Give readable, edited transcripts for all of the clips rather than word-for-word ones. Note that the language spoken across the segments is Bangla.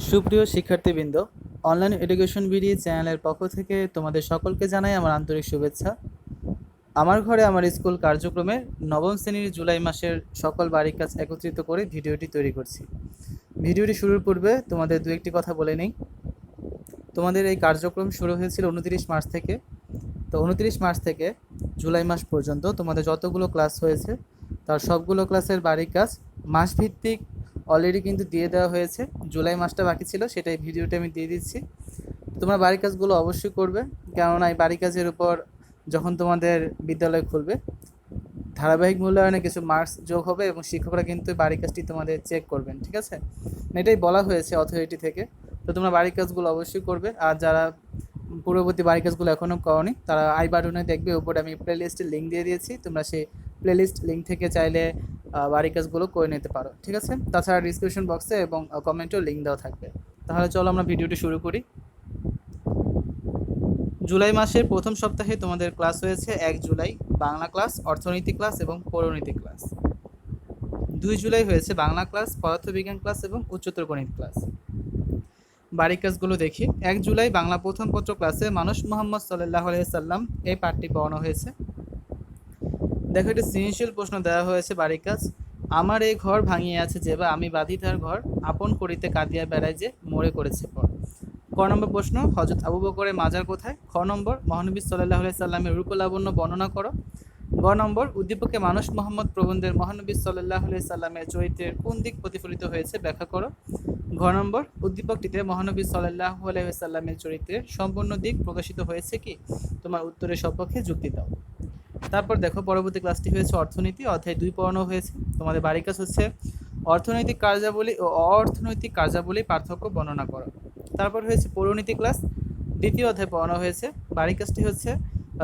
সুপ্রিয় শিক্ষার্থীবৃন্দ, অনলাইন এডুকেশন বিডি চ্যানেলের পক্ষ থেকে তোমাদের সকলকে জানাই আমার আন্তরিক শুভেচ্ছা। আমার ঘরে আমার স্কুল কার্যক্রমের নবম শ্রেণীর জুলাই মাসের সকল বাড়ির কাজ একত্রিত করে ভিডিওটি তৈরি করছি। ভিডিওটি শুরুর পূর্বে তোমাদের দু একটি কথা বলে নিই। তোমাদের এই কার্যক্রম শুরু হয়েছিল 29 মার্চ থেকে। তো 29 মার্চ থেকে জুলাই মাস পর্যন্ত তোমাদের যতগুলো ক্লাস হয়েছে তার সবগুলো ক্লাসের বাড়ির কাজ মাসভিত্তিক অলরেডি কিন্তু দিয়ে দেওয়া হয়েছে। জুলাই মাসটা বাকি ছিল, সেটাই ভিডিওটা আমি দিয়ে দিচ্ছি। তোমরা বাড়ির কাজগুলো অবশ্যই করবে, কেননা এই বাড়ির কাজের উপর যখন তোমাদের বিদ্যালয় খুলবে ধারাবাহিক মূল্যায়নে কিছু মার্কস যোগ হবে এবং শিক্ষকরা কিন্তু বাড়ির কাজটি তোমাদের চেক করবেন, ঠিক আছে? এটাই বলা হয়েছে অথরিটি থেকে। তো তোমরা বাড়ির কাজগুলো অবশ্যই করবে। আর যারা পূর্ববর্তী বাড়ির কাজগুলো এখনও করনি তারা আই বাটনে দেখবে, উপরে আমি প্লেলিস্টের লিঙ্ক দিয়ে দিয়েছি। তোমরা সেই প্লেলিস্ট লিঙ্ক থেকে চাইলে বাড়ির কাজগুলো করে নিতে পারো, ঠিক আছে? তাছাড়া ডিসক্রিপশন বক্সে এবং কমেন্টেও লিঙ্ক দেওয়া থাকবে। তাহলে চলো আমরা ভিডিওটি শুরু করি। জুলাই মাসের প্রথম সপ্তাহে তোমাদের ক্লাস হয়েছে 1 জুলাই বাংলা ক্লাস, অর্থনীতি ক্লাস এবং পৌরনীতি ক্লাস। 2 জুলাই হয়েছে বাংলা ক্লাস, পদার্থবিজ্ঞান ক্লাস এবং উচ্চতর গণিত ক্লাস। বাড়ির কাজগুলো দেখি। 1 জুলাই বাংলা প্রথম পত্র ক্লাসে মানুষ মোহাম্মদ সাল্লাল্লাহু আলাইহি সাল্লাম এই পাঠটি পড়ানো হয়েছে। দেখো, এটা সৃজনশীল প্রশ্ন দেওয়া হয়েছে। বাড়ির কাজ: আমার এই ঘর ভাঙিয়ে আছে যে, বা আমি বাঁধি তার ঘর, আপন করিতে কাঁদিয়া বেড়ায় যে, মোরে করেছে পর। ক নম্বর প্রশ্ন: হযরত আবু বকরের মাজার কোথায়? খ নম্বর: মহানবী সাল্লাল্লাহু আলাইহি সাল্লামের রূপলাবণ্য বর্ণনা করো। গ নম্বর: উদ্দীপকে মানুষ মোহাম্মদ প্রবন্ধের মহানবী সাল্লাল্লাহু আলাইহি সাল্লামের চরিত্রের কোন দিক প্রতিফলিত হয়েছে ব্যাখ্যা করো। ঘ নম্বর: উদ্দীপকটিতে মহানবী সাল্লাল্লাহু আলাইহি সাল্লামের চরিত্রের সম্পূর্ণ দিক প্রকাশিত হয়েছে কি? তোমার উত্তরের সপক্ষে যুক্তি দাও। তারপর দেখো, পরবর্তী ক্লাসটি হয়েছে অর্থনীতি, অধ্যায় 2 পড়ানো হয়েছে। তোমাদের বাড়ির কাজ হচ্ছে অর্থনৈতিক কার্যাবলী ও অর্থনৈতিক কার্যাবলী পার্থক্য বর্ণনা করো। তারপর হয়েছে পৌরনীতি ক্লাস, দ্বিতীয় অধ্যায় পড়ানো হয়েছে। বাড়ির কাজটি হচ্ছে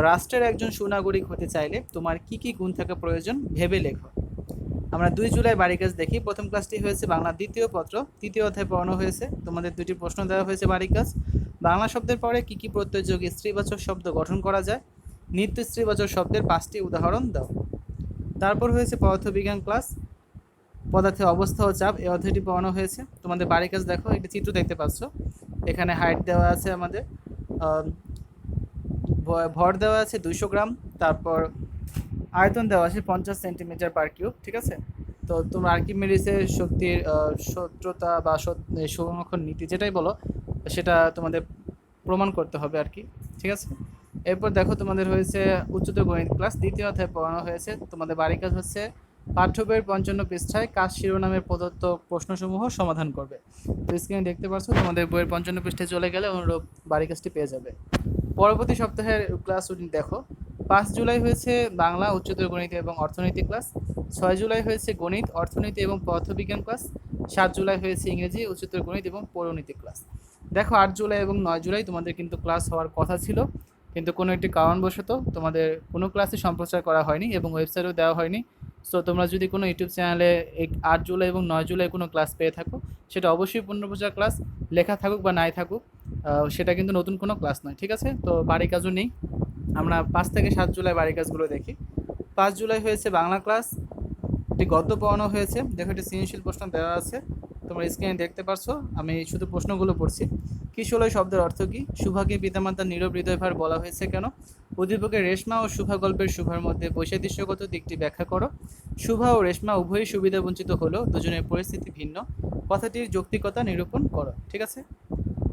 রাষ্ট্রের একজন সুনাগরিক হতে চাইলে তোমার কি কি গুণ থাকা প্রয়োজন ভেবে লেখো। আমরা 2 জুলাই বাড়ির কাজ দেখি। প্রথম ক্লাসটি হয়েছে বাংলা দ্বিতীয় পত্র, তৃতীয় অধ্যায় পড়ানো হয়েছে। তোমাদের দুটি প্রশ্ন দেওয়া হয়েছে বাড়ির কাজ: বাংলা শব্দের পরে কি কি প্রত্যয়যোগী স্ত্রীবাচক শব্দ গঠন করা যায়? নিত্য স্ত্রীবাচক শব্দের 5টি উদাহরণ দাও। তারপর হয়েছে পদার্থবিজ্ঞান ক্লাস, পদার্থের অবস্থা ও চাপ, এই অধ্যায়টি পড়ানো হয়েছে। তোমাদের বাড়ির কাজ দেখো, একটি চিত্র দেখতে পাচ্ছ। এখানে হাইট দেওয়া আছে আমাদের, ভর দেওয়া আছে 200 গ্রাম, তারপর আয়তন দেওয়া আছে 50 সেন্টিমিটার পার কিউব, ঠিক আছে? তো তোমরা আর্কিমিডিসের শক্তির সূত্রতা বা সংরক্ষণ নীতি যেটাই বলো সেটা তোমাদের প্রমাণ করতে হবে আর কি, ঠিক আছে? এরপর দেখো, তোমাদের হয়েছে উচ্চতর গণিত ক্লাস, দ্বিতীয় অধ্যায় পড়ানো হয়েছে। তোমাদের বাড়ির কাজ হচ্ছে পাঠ্য বইয়ের 55 পৃষ্ঠায় কাজ শিরোনামের প্রদত্ত প্রশ্নসমূহ সমাধান করবে। তো স্ক্রিনে দেখতে পাচ্ছ, তোমাদের বইয়ের 55 পৃষ্ঠায় চলে গেলে অনুরূপ বাড়ির কাজটি পেয়ে যাবে। পরবর্তী সপ্তাহের ক্লাস রুটিন দেখো। 5 জুলাই হয়েছে বাংলা, উচ্চতর গণিত এবং অর্থনীতি ক্লাস। 6 জুলাই হয়েছে গণিত, অর্থনীতি এবং পদার্থবিজ্ঞান ক্লাস। 7 জুলাই হয়েছে ইংরেজি, উচ্চতর গণিত এবং পৌরনীতি ক্লাস। দেখো, 8 জুলাই এবং 9 জুলাই তোমাদের কিন্তু ক্লাস হওয়ার কথা ছিল, কিন্তু কোনো একটি কারণবশত তোমাদের কোনো ক্লাসে সম্প্রচার করা হয়নি এবং ওয়েবসাইটেও দেওয়া হয়নি। সো তোমরা যদি কোনো ইউটিউব চ্যানেলে এই 8 জুলাই এবং 9 জুলাই কোনো ক্লাস পেয়ে থাকো, সেটা অবশ্যই পূর্ণপ্রচার ক্লাস, লেখা থাকুক বা নাই থাকুক, সেটা কিন্তু নতুন কোনো ক্লাস নয়, ঠিক আছে? তো বাড়ির কাজও নেই। আমরা 5 থেকে 7 জুলাই বাড়ির কাজগুলো দেখি। 5 জুলাই হয়েছে বাংলা ক্লাস, একটি গদ্য পড়ানো হয়েছে। দেখো, একটি সৃজনশীল প্রশ্ন দেওয়া আছে, তোমরা স্ক্রিনে দেখতে পারছো। আমি শুধু প্রশ্নগুলো পড়ছি। কিশলয় শব্দের অর্থ কী? সুভাকে পিতামাতার নীরব হৃদয়ভার বলা হয়েছে কেন? উদ্দীপকের রেশমা ও সুভা গল্পের সুভার মধ্যে বৈসাদৃশ্যগত দিকটি ব্যাখ্যা করো। সুভা ও রেশমা উভয়ই সুবিধা বঞ্চিত হলেও দুজনের পরিস্থিতি ভিন্ন, কথাটির যৌক্তিকতা নিরূপণ করো, ঠিক আছে?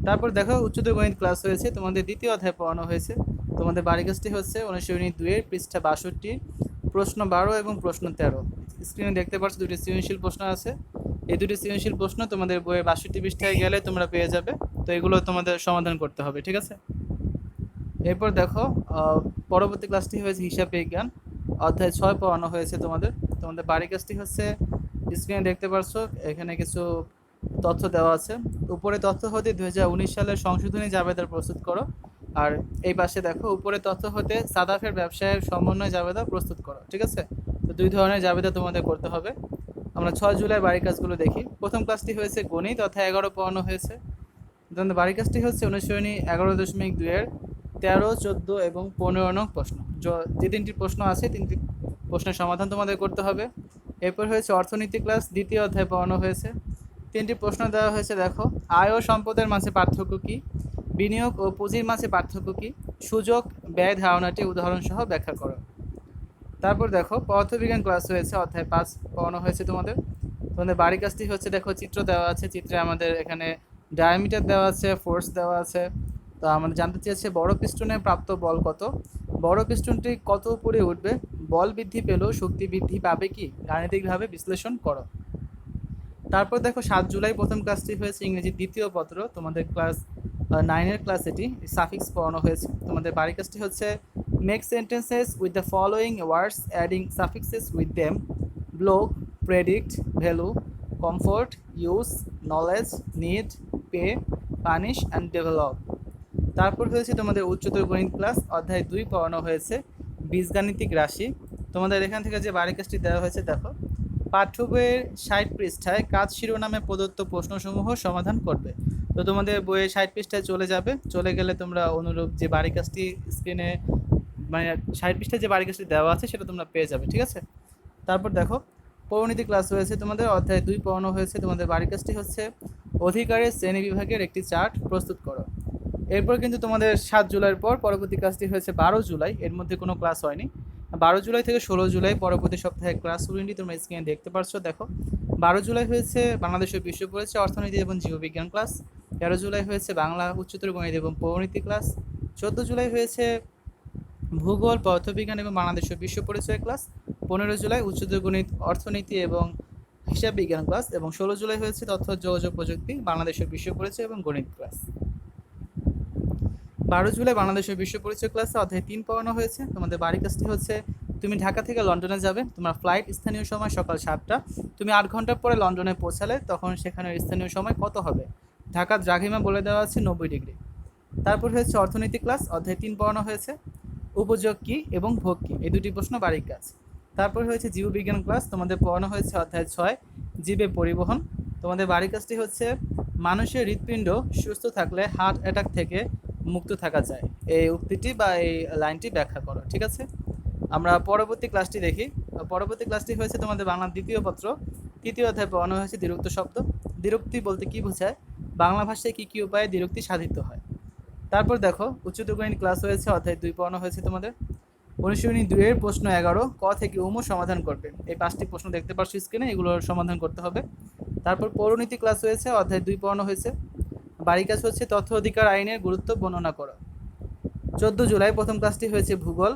তারপর দেখো, উচ্চতর গণিত ক্লাস হয়েছে। তোমাদের দ্বিতীয় অধ্যায় পড়ানো হয়েছে। তোমাদের বাড়ির কাজটি হচ্ছে অনুশীলনী 2 পৃষ্ঠা 62, প্রশ্ন 12 এবং প্রশ্ন 13। স্ক্রিনে দেখতে পাচ্ছ দুটি সৃজনশীল প্রশ্ন আছে। এই দুটি সৃজনশীল প্রশ্ন তোমাদের বইয়ের 62 পৃষ্ঠায় গেলে তোমরা পেয়ে যাবে। তো এগুলো তোমাদের সমাধান করতে হবে, ঠিক আছে? এরপর দেখো, পরবর্তী ক্লাসটি হয়েছে হিসাব বিজ্ঞান, অধ্যায় 6 পড়ানো হয়েছে তোমাদের। তোমাদের বাড়ির কাজটি হচ্ছে স্ক্রিনে দেখতে পাচ্ছ, এখানে কিছু তথ্য দেওয়া আছে। উপরে তথ্য হতে 2019 সালের সংশোধনী জাবেদা প্রস্তুত করো। আর এই পাশে দেখো, উপরে তথ্য হতে সাদাফের ব্যবসায়ের সমন্বয় জাবেদা প্রস্তুত করো, ঠিক আছে? তো 2 ধরনের জাবেদা তোমাদের করতে হবে। আমরা 6 জুলাই বাড়ির কাজগুলো দেখি। প্রথম ক্লাসটি হয়েছে গণিত, অধ্যায় 11 পড়ানো হয়েছে। তোমাদের বাড়ির কাজটি হচ্ছে অনুশীলনী 11.2 এর 13, 14 এবং 15 নং প্রশ্ন। যে 3টি প্রশ্ন আছে 3টি প্রশ্নের সমাধান তোমাদের করতে হবে। এরপর হয়েছে অর্থনীতি ক্লাস, দ্বিতীয় অধ্যায় পড়ানো হয়েছে। তিনটি প্রশ্ন দেওয়া হয়েছে, দেখো। আয় ও সম্পদের মাঝে পার্থক্য কী? বিনিয়োগ ও পুঁজির মাঝে পার্থক্য কী? সুযোগ ব্যয় ধারণাটি উদাহরণসহ ব্যাখ্যা করো। তারপর দেখো পদার্থবিজ্ঞান ক্লাস হয়েছে, অধ্যায় 5 পড়ানো হয়েছে তোমাদের। তোমাদের বাড়ির কাজটি হচ্ছে, দেখো চিত্র দেওয়া আছে, চিত্রে আমাদের এখানে ডায়ামিটার দেওয়া আছে, ফোর্স দেওয়া আছে। তো আমাদের জানতে চেয়েছে বড় পিস্টনে প্রাপ্ত বল কত, বড় পিস্টনটি কত উপরে উঠবে, বল বৃদ্ধি পেলেও শক্তি বৃদ্ধি পাবে কি, গাণিতিকভাবে বিশ্লেষণ করো। তারপর দেখো 7 জুলাই প্রথম ক্লাসটি হয়েছে ইংরেজি দ্বিতীয় পত্র, তোমাদের ক্লাস 9-এর ক্লাস, এটি সাফিক্স পড়ানো হয়েছে। তোমাদের বাড়ির কাজটি হচ্ছে make sentences with the following words adding suffixes with them: block, predict, value, comfort, use, knowledge, need, pay, punish and develop. তারপর হয়েছে তোমাদের উচ্চতর গণিত ক্লাস, অধ্যায় 2 পড়ানো হয়েছে বীজগাণিতিক রাশি। তোমাদের এখান থেকে যে বাড়ির কাজটি দেওয়া হয়েছে, দেখো পাঠ্য বইয়ের 60 পৃষ্ঠায় কাজ শিরোনামে প্রদত্ত প্রশ্নসমূহ সমাধান করবে। তো তোমাদের বইয়ের 60 পৃষ্ঠায় চলে যাবে, চলে গেলে তোমরা অনুরূপ যে বাড়ির কাজটি স্ক্রিনে, মানে 60 পৃষ্ঠায় যে বাড়ির কাজটি দেওয়া আছে সেটা তোমরা পেয়ে যাবে, ঠিক আছে। তারপর দেখো পরিণতি ক্লাস হয়েছে তোমাদের, অধ্যায় 2 পড়ানো হয়েছে। তোমাদের বাড়ির কাজটি হচ্ছে অধিকারের শ্রেণী বিভাগের একটি চার্ট প্রস্তুত করো। এরপর কিন্তু তোমাদের 7 জুলাইয়ের পর পরবর্তী ক্লাসটি হয়েছে 12 জুলাই, এর মধ্যে কোনো ক্লাস হয়নি। 12 জুলাই থেকে 16 জুলাই পরবর্তী সপ্তাহে ক্লাস রুটিনটি তোমরা স্ক্রিনে দেখতে পাচ্ছ, দেখো। 12 জুলাই হয়েছে বাংলাদেশের বিশ্ব পরিচয়, অর্থনীতি এবং জীববিজ্ঞান ক্লাস। 13 জুলাই হয়েছে বাংলা, উচ্চতর গণিত এবং পরিণতি ক্লাস। 14 জুলাই হয়েছে ভূগোল, পদার্থবিজ্ঞান এবং বাংলাদেশের বিশ্ব পরিচয় ক্লাস। 15 জুলাই উচ্চতর গণিত, অর্থনীতি এবং হিসাব বিজ্ঞান ক্লাস। এবং 16 জুলাই হয়েছে তথ্য যোগাযোগ প্রযুক্তি, বাংলাদেশের বিশ্ব পরিচয় এবং গণিত ক্লাস। 12 জুলাই বাংলাদেশের বিশ্ব পরিচয় ক্লাসে অধ্যায় 3 পড়ানো হয়েছে। তোমাদের বাড়ির কাজটি হচ্ছে, তুমি ঢাকা থেকে লন্ডনে যাবে, তোমার ফ্লাইট স্থানীয় সময় সকাল 7টা, তুমি 8 ঘন্টা পরে লন্ডনে পৌঁছালে তখন সেখানের স্থানীয় সময় কত হবে? ঢাকার দ্রাঘিমা বলে দেওয়া আছে 90 ডিগ্রি। তারপর হয়েছে অর্থনীতি ক্লাস, অধ্যায় 3 পড়ানো হয়েছে উপযোগ কী এবং ভোগ কী, এই দুটি প্রশ্ন বাড়ির কাজ। তারপর হয়েছে জীববিজ্ঞান ক্লাস, তোমাদের পড়ানো হয়েছে অধ্যায় 6 জীবে পরিবহন। তোমাদের বাড়ির কাজটি হচ্ছে মানুষের হৃৎপিণ্ড সুস্থ থাকলে হার্ট অ্যাটাক থেকে মুক্ত থাকা যায়, এই উক্তিটি বা এই লাইনটি ব্যাখ্যা করো, ঠিক আছে। আমরা পরবর্তী ক্লাসটি দেখি। পরবর্তী ক্লাসটি হয়েছে তোমাদের বাংলা দ্বিতীয় পত্র, তৃতীয় অধ্যায় পড়ানো হয়েছে দ্বিরুক্ত শব্দ। দ্বিরুক্তি বলতে কী বোঝায়, বাংলা ভাষায় কী কী উপায়ে দ্বিরুক্তি সাধিত হয়। তারপর দেখো উচ্চতর গণিত ক্লাস হয়েছে, অধ্যায় 2 পড়ানো হয়েছে তোমাদের। অনুশীলনী 2-এর প্রশ্ন 11 ক থেকে উমো সমাধান করবে। এই 5টি প্রশ্ন দেখতে পাচ্ছ স্ক্রিনে, এগুলোর সমাধান করতে হবে। তারপর পৌরনীতি ক্লাস হয়েছে, অধ্যায় 2 পড়ানো হয়েছে। বাড়ির কাজ হচ্ছে তথ্য অধিকার আইনের গুরুত্ব বর্ণনা করো। 14 জুলাই প্রথম ক্লাসটি হয়েছে ভূগোল,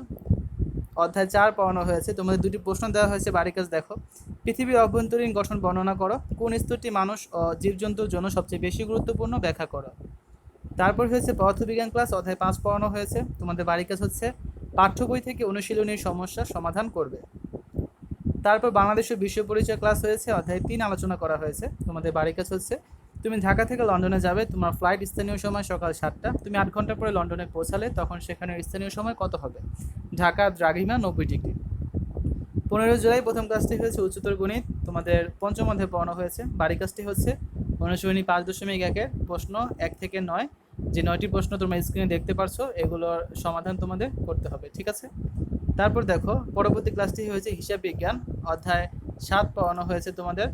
অধ্যায় 4 পড়ানো হয়েছে। তোমাদের দুটি প্রশ্ন দেওয়া হয়েছে, বাড়ির কাজ দেখো। পৃথিবীর অভ্যন্তরীণ গঠন বর্ণনা করো, কোন স্তরটি মানুষ ও জীবজন্তুর জন্য সবচেয়ে বেশি গুরুত্বপূর্ণ ব্যাখ্যা করো। তারপর হয়েছে পদার্থবিজ্ঞান ক্লাস, অধ্যায় 5 পড়ানো হয়েছে। তোমাদের বাড়ির কাজ হচ্ছে পাঠ্য বই থেকে অনুশীলনীর সমস্যা সমাধান করবে। তারপর বাংলাদেশের বিশ্ব পরিচয় ক্লাস হয়েছে, অধ্যায় 3 আলোচনা করা হয়েছে। তোমাদের বাড়ির কাজ হচ্ছে, তুমি ঢাকা থেকে লন্ডনে যাবে, তোমার ফ্লাইট স্থানীয় সময় সকাল 7টা, তুমি 8 ঘন্টা পরে লন্ডনে পৌঁছালে তখন সেখানের স্থানীয় সময় কত হবে? ঢাকা দ্রাঘিমা 90 ডিগ্রি। 15 জুলাই প্রথম ক্লাসটি হয়েছে উচ্চতর গণিত, তোমাদের পঞ্চম অধ্যায় পড়ানো হয়েছে। বাড়ির কাজটি হচ্ছে অনুশীলনী 5.1-এর প্রশ্ন 1 থেকে 9, যে 9টি প্রশ্ন তোমরা স্ক্রিনে দেখতে পারছো, এগুলোর সমাধান তোমাদের করতে হবে, ঠিক আছে। তারপর দেখো পরবর্তী ক্লাসটি হয়েছে হিসাব বিজ্ঞান, অধ্যায় 7 পড়ানো হয়েছে তোমাদের।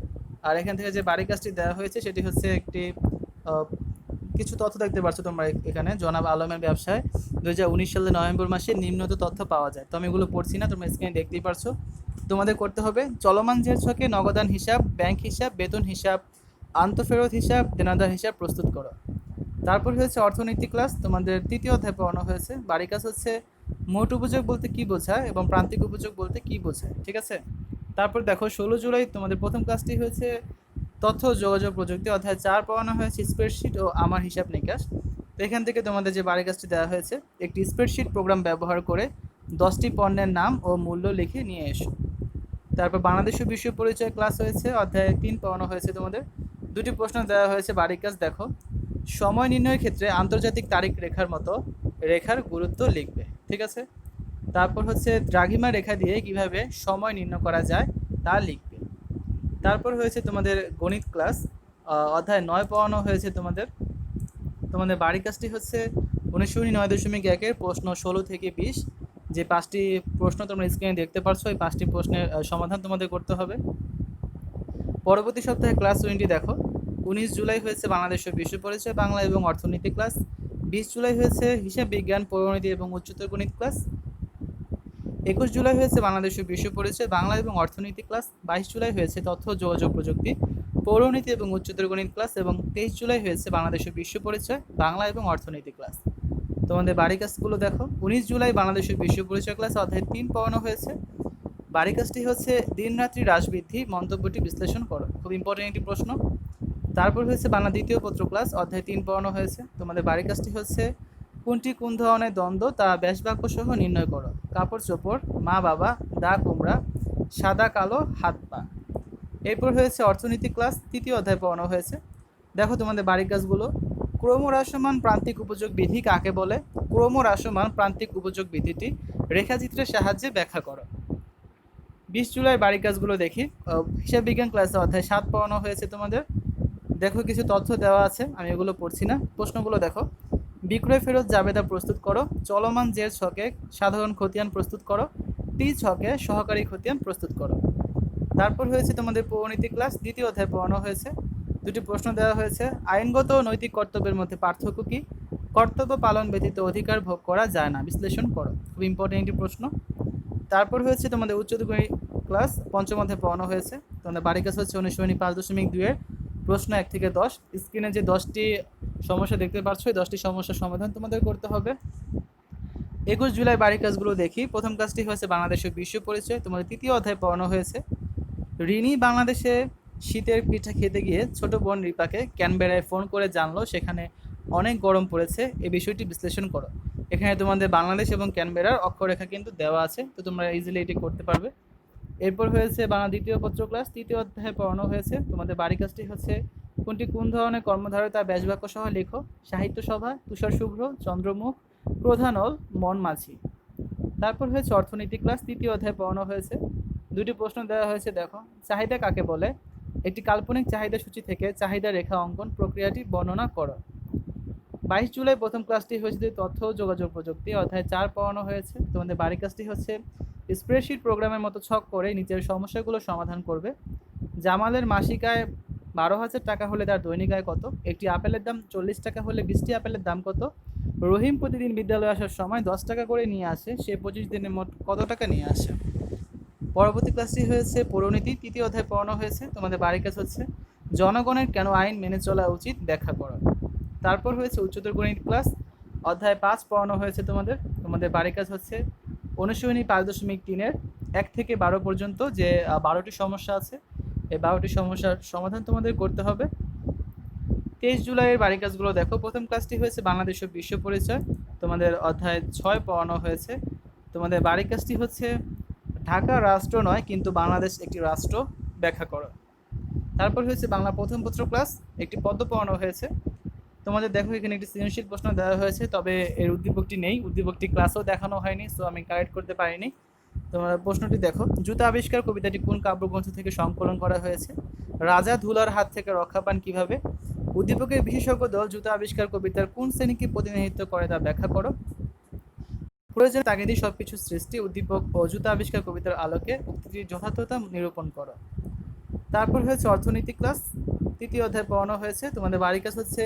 আর এখান থেকে যে বাড়ির কাজটি দেওয়া হয়েছে সেটি হচ্ছে একটি কিছু তথ্য দেখতে পাচ্ছ তোমরা এখানে, জনাব আলমের ব্যবসায় 2019 সালের নভেম্বর মাসে নিম্নত তথ্য পাওয়া যায়। তো আমি এগুলো পড়ছি না, তোমরা স্ক্রিনে দেখতেই পারছো। তোমাদের করতে হবে চলমান জের ছকে নগদান হিসাব, ব্যাংক হিসাব, বেতন হিসাব, আন্তঃফেরত হিসাব, দেনাদার হিসাব প্রস্তুত করো। তারপর হয়েছে অর্থনীতি ক্লাস, তোমাদের তৃতীয় অধ্যায় পড়ানো হয়েছে। বাড়ির কাজ হচ্ছে মোট উপযোগ বলতে কী বোঝায় এবং প্রান্তিক উপযোগ বলতে কী বোঝায়, ঠিক আছে। তারপর দেখো 16 জুলাই তোমাদের প্রথম ক্লাসটি হয়েছে তথ্য যোগাযোগ প্রযুক্তি, অধ্যায় 4 পড়ানো হয়েছে স্প্রেডশিট ও আমার হিসাব নিকাশ। তো এখান থেকে তোমাদের যে বাড়ির কাজটি দেওয়া হয়েছে, একটি স্প্রেডশিট প্রোগ্রাম ব্যবহার করে 10টি পণ্যের নাম ও মূল্য লিখে নিয়ে এসো। তারপর বাংলাদেশের বিশ্ব পরিচয় ক্লাস হয়েছে, অধ্যায় 3 পড়ানো হয়েছে তোমাদের। দুটি প্রশ্ন দেওয়া হয়েছে, বাড়ির কাজ দেখো। সময় নির্ণয়ের ক্ষেত্রে আন্তর্জাতিক তারিখ রেখার মতো রেখার গুরুত্ব লিখবে, ঠিক আছে। তারপর হচ্ছে দ্রাঘিমা রেখা দিয়ে কিভাবে সময় নির্ণয় করা যায় তা লিখবে। তারপর হয়েছে তোমাদের গণিত ক্লাস, অধ্যায় 9 পড়ানো হয়েছে তোমাদের। তোমাদের বাড়ির কাজটি হচ্ছে অনুশীলনী 9.1-এর প্রশ্ন 16 থেকে 20, যে 5টি প্রশ্ন তোমরা স্ক্রিনে দেখতে পাচ্ছ, এই 5টি প্রশ্নের সমাধান তোমাদের করতে হবে। পরবর্তী সপ্তাহে ক্লাস 20 দেখো। 19 জুলাই হয়েছে বাংলাদেশ ও বিশ্ব পরিচয় বাংলা এবং অর্থনীতি ক্লাস। 20 জুলাই হয়েছে হিসাব বিজ্ঞান, পৌরনীতি এবং উচ্চতর গণিত ক্লাস। 21 জুলাই হয়েছে বাংলাদেশ ও বিশ্ব পরিচয় বাংলা এবং অর্থনীতি ক্লাস। 22 জুলাই হয়েছে তথ্য ও যোগাযোগ প্রযুক্তি, পৌরনীতি এবং উচ্চতর গণিত ক্লাস। এবং 23 জুলাই হয়েছে বাংলাদেশ ও বিশ্ব পরিচয় বাংলা এবং অর্থনীতি ক্লাস। তোমাদের বাড়ি কাজগুলো দেখো। 19 জুলাই বাংলাদেশ ও বিশ্ব পরিচয় ক্লাস অধ্যায় 3 পড়ানো হয়েছে। বাড়ি কাজটি হচ্ছে দিন রাত্রি হ্রাস বৃদ্ধি, মন্তব্যটি বিশ্লেষণ করো। খুব ইম্পর্টেন্ট একটি প্রশ্ন। তারপর হয়েছে বাংলা দ্বিতীয় পত্র ক্লাস অধ্যায় 3 পড়ানো হয়েছে। তোমাদের বাড়ি কাজটি হচ্ছে কোনটি কোন ধরনের দ্বন্দ্ব তা ব্যাস বাক্য সহ নির্ণয় করো। কাপড় চোপড়, মা বাবা, দা কুমড়া, সাদা কালো, হাত পা। এরপর হয়েছে অর্থনীতি ক্লাস, তৃতীয় অধ্যায় পড়ানো হয়েছে। দেখো তোমাদের বাড়ির কাজগুলো। ক্রমহ্রাসমান প্রান্তিক উপযোগ বিধি কাকে বলে? ক্রমহ্রাসমান প্রান্তিক উপযোগ বিধিটি রেখাচিত্রের সাহায্যে ব্যাখ্যা করো। 20 জুলাই বাড়ির কাজগুলো দেখি। হিসাব বিজ্ঞান ক্লাসে অধ্যায় 7 পড়ানো হয়েছে তোমাদের। দেখো কিছু তথ্য দেওয়া আছে, আমি এগুলো পড়ছি না। প্রশ্নগুলো দেখো। বিক্রয় ফেরত জাবেদা প্রস্তুত করো। চলমান জের ছকে সাধারণ খতিয়ান প্রস্তুত করো। টি ছকে সহকারী খতিয়ান প্রস্তুত করো। তারপর হয়েছে তোমাদের পৌরনীতি ক্লাস, দ্বিতীয় অধ্যায় পড়ানো হয়েছে। দুটি প্রশ্ন দেওয়া হয়েছে। আইনগত ও নৈতিক কর্তব্যের মধ্যে পার্থক্য কী? কর্তব্য পালন ব্যতীত অধিকার ভোগ করা যায় না, বিশ্লেষণ করো। খুব ইম্পর্টেন্ট একটি প্রশ্ন। তারপর হয়েছে তোমাদের উচ্চতর গণিত ক্লাস, পঞ্চম অধ্যায় পড়ানো হয়েছে। তোমাদের বাড়ির কাজ হচ্ছে অনুশীলনী 5.2-এর প্রশ্ন 1 থেকে 10। স্ক্রিনে যে 10টি সমস্যা দেখতে পাচ্ছ, এই 10টি সমস্যার সমাধান তোমাদের করতে হবে। 21 জুলাই বাড়ির কাজগুলো দেখি। প্রথম কাজটি হয়েছে বাংলাদেশের বিশ্ব পরিচয়, তোমাদের তৃতীয় অধ্যায় পড়ানো হয়েছে। রিনি বাংলাদেশে শীতের পিঠা খেতে গিয়ে ছোট বোন রিপাকে ক্যানবেরায় ফোন করে জানলো সেখানে অনেক গরম পড়েছে, এই বিষয়টি বিশ্লেষণ করো। এখানে তোমাদের বাংলাদেশ এবং ক্যানবেরার অক্ষরেখা কিন্তু দেওয়া আছে, তো তোমরা ইজিলি এটি করতে পারবে। এরপর হয়েছে বাংলা দ্বিতীয় পত্র ক্লাস, তৃতীয় অধ্যায়ে পড়ানো হয়েছে। তোমাদের বাড়ি কাজটি হচ্ছে কোনটি কোন ধরনের কর্মধারয় তা ব্যাস বাক্য সহ লেখো। সাহিত্য সভা, তুষার শুভ্র, চন্দ্রমুখ, প্রধানল, মন মাঝি। তারপর হয়েছে অর্থনীতি ক্লাস, তৃতীয় অধ্যায়ে পড়ানো হয়েছে। দুটি প্রশ্ন দেওয়া হয়েছে, দেখো। চাহিদা কাকে বলে? একটি কাল্পনিক চাহিদা সূচি থেকে চাহিদা রেখা অঙ্কন প্রক্রিয়াটি বর্ণনা করো। 22 জুলাই প্রথম ক্লাসটি হয়েছে তথ্য ও যোগাযোগ প্রযুক্তি, অধ্যায় 4 পড়ানো হয়েছে। তোমাদের বাড়ি কাজটি হচ্ছে স্প্রেডশিট প্রোগ্রামের মতো ছক করে নিচের সমস্যাগুলো সমাধান করবে। জামালের মাসিক আয় 12,000 টাকা হলে তার দৈনিক আয় কত? একটি আপেলের দাম 40 টাকা হলে 20টি আপেলের দাম কত? রহিম প্রতিদিন বিদ্যালয়ে আসার সময় 10 টাকা করে নিয়ে আসে, সে 25 দিনে মোট কত টাকা নিয়ে আসে? পরবর্তী ক্লাসটি হয়েছে পৌরনীতি, তৃতীয় অধ্যায় পড়ানো হয়েছে। তোমাদের বাড়ির কাজ হচ্ছে জনগণের কেন আইন মেনে চলা উচিত ব্যাখ্যা করো। তারপর হয়েছে উচ্চতর গণিত ক্লাস, অধ্যায় 5 পড়ানো হয়েছে তোমাদের। তোমাদের বাড়ির কাজ হচ্ছে অনুশীলনী 5.3-এর 1 থেকে 12 পর্যন্ত যে 12টি সমস্যা আছে, এই 12টি সমস্যার সমাধান তোমাদের করতে হবে। 23 জুলাইয়ের বাড়ির কাজগুলো দেখো। প্রথম ক্লাসটি হয়েছে বাংলাদেশ ও বিশ্ব পরিচয়, তোমাদের অধ্যায় 6 পড়ানো হয়েছে। তোমাদের বাড়ির কাজটি হচ্ছে ঢাকা রাষ্ট্র নয় কিন্তু বাংলাদেশ একটি রাষ্ট্র, ব্যাখ্যা করো। তারপর হয়েছে বাংলা প্রথম পত্র ক্লাস, একটি পদ্য পড়ানো হয়েছে। তোমাদের দেখো এখানে একটি সৃজনশীল প্রশ্ন দেওয়া হয়েছে, তবে এর উদ্দীপকটি নেই, উদ্দীপকটি ক্লাসেও দেখানো হয়নি, সো আমি কারেক্ট করতে পারিনি। তোমার প্রশ্নটি দেখো। জুতা আবিষ্কার কবিতাটি কোন কাব্যগ্রন্থ থেকে সংকলন করা হয়েছে? রাজা ধুলার হাত থেকে রক্ষা পান কিভাবে? উদ্দীপকের বিশেষজ্ঞ দল জুতা আবিষ্কার কবিতার কোন শ্রেণীকে প্রতিনিধিত্ব করে তা ব্যাখ্যা করো। প্রয়োজনে তাগিদেই সবকিছু সৃষ্টি, উদ্দীপক ও জুতা আবিষ্কার কবিতার আলোকে উক্তিটির যথার্থতা নিরূপণ করো। তারপর হয়েছে অর্থনীতি ক্লাস, তৃতীয় অধ্যায় পড়ানো হয়েছে। তোমাদের বাড়ির কাজ হচ্ছে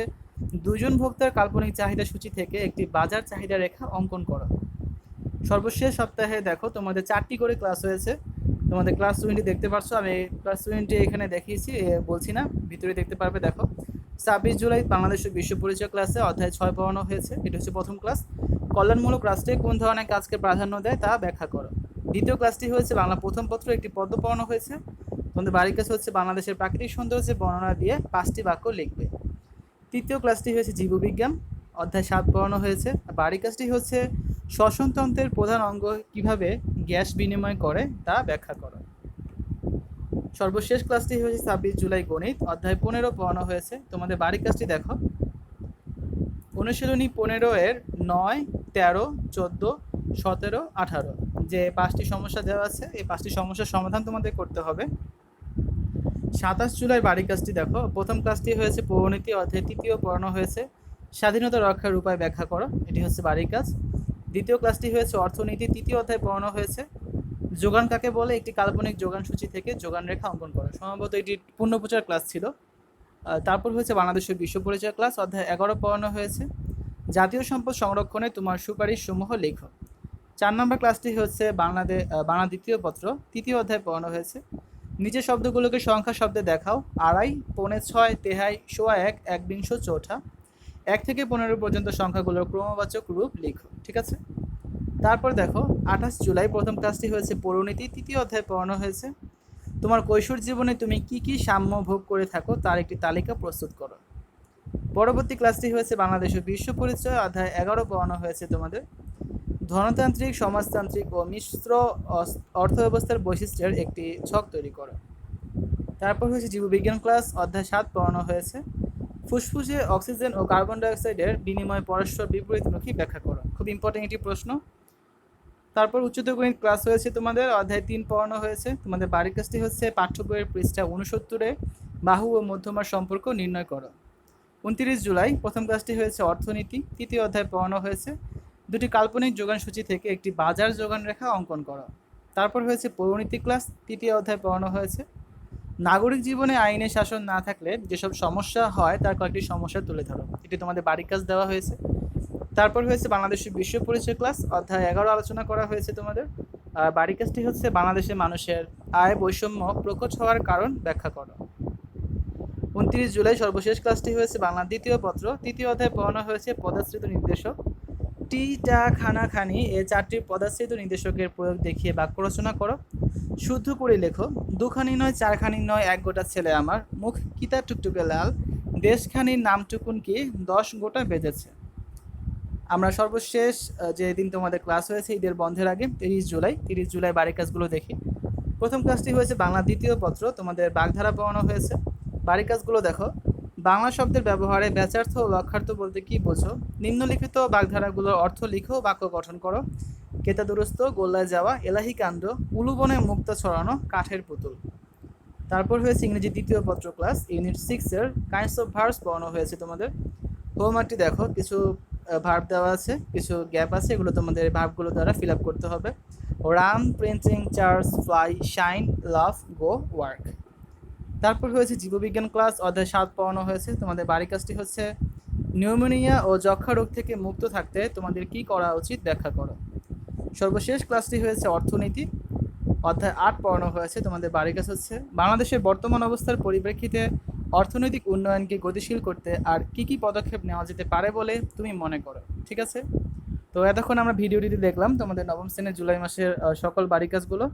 দুজন ভোক্তার কাল্পনিক চাহিদা সূচি থেকে একটি বাজার চাহিদা রেখা অঙ্কন করো। সর্বশেষ সপ্তাহে দেখো তোমাদের 4টি করে ক্লাস হয়েছে। তোমাদের ক্লাস 20 দেখতে পাচ্ছ, আমি ক্লাস 20 এখানে দেখিয়েছি, বলছি না, ভিতরে দেখতে পারবে। দেখো 26 জুলাই বাংলাদেশের বিশ্ব পরিচয় ক্লাসে অধ্যায় 6 পড়ানো হয়েছে, এটা হচ্ছে প্রথম ক্লাস। কল্যাণমূলক রাষ্ট্রে কোন ধরনের কাজকে প্রাধান্য দেয় তা ব্যাখ্যা করো। দ্বিতীয় ক্লাসটি হয়েছে বাংলা প্রথম পত্র, একটি পদ্য পড়ানো হয়েছে। তোমাদের বাড়ির কাজ হচ্ছে বাংলাদেশের প্রাকৃতিক সৌন্দর্যের বর্ণনা দিয়ে 5টি বাক্য লিখবে। তৃতীয় ক্লাসটি হয়েছে জীববিজ্ঞান, অধ্যায় 7 পড়ানো হয়েছে। বাড়ির কাজটি হচ্ছে শ্বসনতন্ত্রের প্রধান অঙ্গ কিভাবে গ্যাস বিনিময় করে তা ব্যাখ্যা করো। সর্বশেষ ক্লাসটি হয়েছে 26 জুলাই গণিত, অধ্যায় 15 পড়ানো হয়েছে। তোমাদের বাড়ির কাজটি দেখো। অনুশীলনী 15-এর 9, 13, 14, 17, 18 যে 5টি সমস্যা দেওয়া আছে, এই 5টি সমস্যার সমাধান তোমাদের করতে হবে। 27 জুলাই বাড়ির কাজটি দেখো। প্রথম কাজটি হয়েছে পৌরনীতি, অধ্যায় 3 পড়ানো হয়েছে। স্বাধীনতা রক্ষার উপায় ব্যাখ্যা করো, এটি হচ্ছে বাড়ির কাজ। দ্বিতীয় ক্লাসটি হয়েছে অর্থনীতি, 3য় অধ্যায় পড়ানো হয়েছে। যোগান কাকে বলে? একটি কাল্পনিক যোগান সূচি থেকে যোগান রেখা অঙ্কন করো। সম্ভবত এটি পূর্ণপ্রচার ক্লাস ছিল। তারপর হয়েছে বাংলাদেশের বিশ্ব পরিচয় ক্লাস, অধ্যায় 11 পড়ানো হয়েছে জাতীয় সম্পদ সংরক্ষণে তোমার সুপারিশ সমূহ লেখো। 4 নম্বর ক্লাসটি হচ্ছে বাংলা দ্বিতীয় পত্র, তৃতীয় অধ্যায় পড়ানো হয়েছে নিচের শব্দগুলোকে সংখ্যা শব্দে দেখাও। আড়াই, পৌনে ছয়, তেহাই, সোয়া এক, এক বিংশ, চৌঠা। 1 থেকে 15 পর্যন্ত সংখ্যাগুলোর ক্রমবাচক রূপ লিখো। ঠিক আছে, তারপর দেখো 28 জুলাই প্রথম ক্লাসটি হয়েছে পৌরনীতি, তৃতীয় অধ্যায় পড়ানো হয়েছে তোমার কৈশোর জীবনে তুমি কি কি সাম্য ভোগ করে থাকো তার একটি তালিকা প্রস্তুত করো। পরবর্তী ক্লাসটি হয়েছে বাংলাদেশের বিশ্ব পরিচয়, অধ্যায় 11 পড়ানো হয়েছে তোমাদের ধনতান্ত্রিক, সমাজতান্ত্রিক ও মিশ্র অর্থব্যবস্থার বৈশিষ্ট্যের একটি ছক তৈরি করো। তারপর হয়েছে জীববিজ্ঞান ক্লাস, অধ্যায় 7 পড়ানো হয়েছে ফুসফুসে অক্সিজেন ও কার্বন ডাইঅক্সাইডের বিনিময় পরস্পর বিপরীতমুখী ব্যাখ্যা করো। খুব ইম্পর্টেন্ট একটি প্রশ্ন। তারপর উচ্চতর গণিত ক্লাস হয়েছে তোমাদের অধ্যায় 3 পড়ানো হয়েছে তোমাদের বাড়ির কাজটি হচ্ছে পাঠ্য বইয়ের পৃষ্ঠা 69-এ বাহু ও মধ্যমার সম্পর্ক নির্ণয় করো। 29 জুলাই প্রথম ক্লাসটি হয়েছে অর্থনীতি, তৃতীয় অধ্যায় পড়ানো হয়েছে দুটি কাল্পনিক যোগান সূচি থেকে একটি বাজার যোগান রেখা অঙ্কন করো। তারপর হয়েছে পৌরনীতি ক্লাস, তৃতীয় অধ্যায় পড়ানো হয়েছে নাগরিক জীবনে আইনের শাসন না থাকলে যেসব সমস্যা হয় তার কয়েকটি সমস্যা তুলে ধরো। এটি তোমাদের বাড়ির কাজ দেওয়া হয়েছে। তারপর হয়েছে বাংলাদেশের বিশ্ব পরিচয় ক্লাস, অধ্যায় 11 আলোচনা করা হয়েছে তোমাদের বাড়ির কাজটি হচ্ছে বাংলাদেশের মানুষের আয় বৈষম্য প্রকট হওয়ার কারণ ব্যাখ্যা করো। 29 জুলাই সর্বশেষ ক্লাসটি হয়েছে বাংলা দ্বিতীয় পত্র, তৃতীয় অধ্যায় পড়ানো হয়েছে পদাশ্রিত নির্দেশক। টি, টা, খানা, খানি এ 4টি পদাশ্রিত নির্দেশকের প্রয়োগ দেখিয়ে বাক্য রচনা করো। শুদ্ধ করে লেখো দুখানি নয়, চারখানি নয়, এক গোটা ছেলে আমার, মুখ কিতা টুকটুকে লাল, দেশখানির নামটুকুন কি 10 গোটা বেজেছে। আমরা সর্বশেষ যে দিন তোমাদের ক্লাস হয়েছে ঈদের বন্ধের আগে 30 জুলাই বাড়ির কাজগুলো দেখি। প্রথম ক্লাসটি হয়েছে বাংলা দ্বিতীয় পত্র, তোমাদের বাগধারা পড়ানো হয়েছে। বাড়ির কাজগুলো দেখো বাংলা শব্দের ব্যবহারে ব্যাচার্থ ও লক্ষার্থ বলতে কি বোঝো, নিম্নলিখিত বাগধারাগুলোর অর্থ লিখো, বাক্য গঠন করো। কেতা দুরস্ত, গোল্লায় যাওয়া, এলাহি কাণ্ড, উলুবনে মুক্তা ছড়ানো, কাঠের পুতুল। তারপর হয়েছে ইংরেজি দ্বিতীয় পত্র ক্লাস, ইউনিট 6-এর কাইন্ডস অফ ভার্বস পড়ানো হয়েছে তোমাদের। হোমওয়ার্কটি দেখো কিছু ভার্ব দেওয়া আছে, কিছু গ্যাপ আছে, এগুলো তোমাদের ভার্বগুলো দ্বারা ফিল আপ করতে হবে। Run, printing, charge, fly, shine, love, go, work. তারপর হয়েছে জীববিজ্ঞান ক্লাস, অধ্যায় 7 পড়ানো হয়েছে তোমাদের বাড়ির কাজটি হচ্ছে নিউমোনিয়া ও যক্ষা রোগ থেকে মুক্ত থাকতে তোমাদের কি করা উচিত ব্যাখ্যা করো। সর্বশেষ ক্লাসটি হয়েছে অর্থনীতি, অধ্যায় 8 পড়ানো হয়েছে তোমাদের বাড়ির কাজ হচ্ছে বাংলাদেশের বর্তমান অবস্থার পরিপ্রেক্ষিতে অর্থনৈতিক উন্নয়নকে গতিশীল করতে আর কি কি পদক্ষেপ নেওয়া যেতে পারে বলে তুমি মনে করো। ঠিক আছে, তো এতক্ষণ আমরা ভিডিওটিতে দেখলাম তোমাদের নবম শ্রেণীর জুলাই মাসের সকল বাড়ির কাজগুলো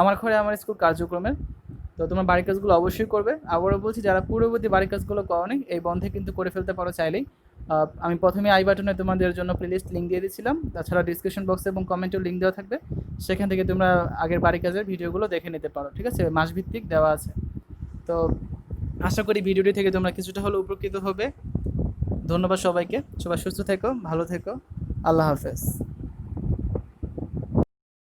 আমার ঘরে আমার স্কুল কার্যক্রমের। তো তোমার বাড়ির কাজগুলো অবশ্যই করবে। আবারও বলছি, যারা পূর্ববর্তী বাড়ির কাজগুলো করোনি এই বন্ধে কিন্তু করে ফেলতে পারো চাইলেই। আমি প্রথমে আই বাটনে তোমাদের জন্য প্লেলিস্ট লিঙ্ক দিয়ে দিয়েছিলাম, তাছাড়া ডিসক্রিপশন বক্সে এবং কমেন্টেও লিঙ্ক দেওয়া থাকবে, সেখান থেকে তোমরা আগের বাড়ির কাজের ভিডিওগুলো দেখে নিতে পারো। ঠিক আছে, মাসভিত্তিক দেওয়া আছে। তো আশা করি ভিডিওটি থেকে তোমরা কিছুটা হলেও উপকৃত হবে। ধন্যবাদ সবাইকে, সবাই সুস্থ থেকো, ভালো থেকো, আল্লাহ হাফেজ।